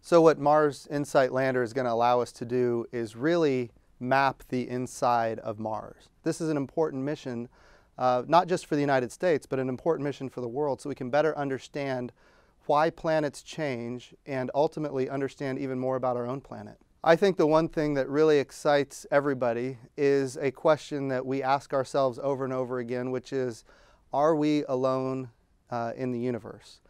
So what Mars Insight Lander is going to allow us to do is really map the inside of Mars. This is an important mission, not just for the United States, but an important mission for the world, so we can better understand why planets change and ultimately understand even more about our own planet. I think the one thing that really excites everybody is a question that we ask ourselves over and over again, which is, are we alone in the universe?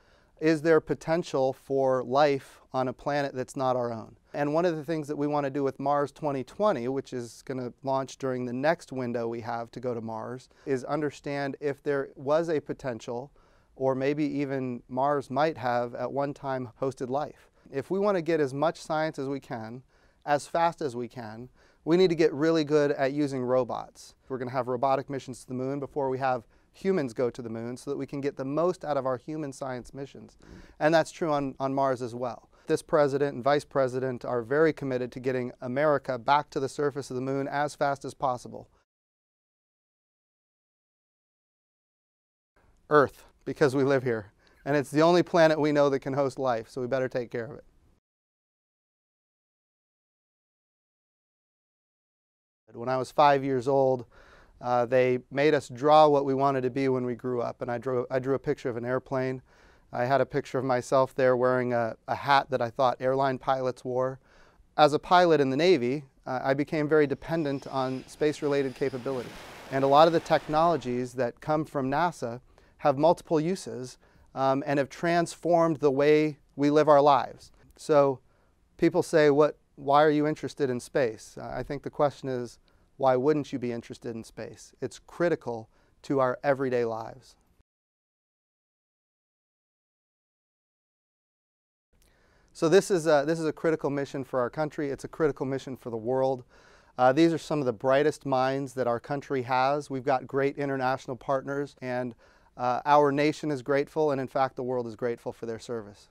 Is there potential for life on a planet that's not our own? And one of the things that we want to do with Mars 2020, which is going to launch during the next window we have to go to Mars, is understand if there was a potential, or maybe even Mars might have at one time hosted life. If we want to get as much science as we can, as fast as we can, we need to get really good at using robots. We're going to have robotic missions to the moon before we have humans go to the moon, so that we can get the most out of our human science missions. And that's true on Mars as well. This president and vice president are very committed to getting America back to the surface of the moon as fast as possible. Earth, because we live here. And it's the only planet we know that can host life, so we better take care of it. When I was 5 years old, they made us draw what we wanted to be when we grew up, and I drew a picture of an airplane. I had a picture of myself there wearing a hat that I thought airline pilots wore. As a pilot in the Navy, I became very dependent on space-related capability. And a lot of the technologies that come from NASA have multiple uses and have transformed the way we live our lives. So people say, why are you interested in space? I think the question is, why wouldn't you be interested in space? It's critical to our everyday lives. So this is a critical mission for our country. It's a critical mission for the world. These are some of the brightest minds that our country has. We've got great international partners, and our nation is grateful, and in fact the world is grateful for their service.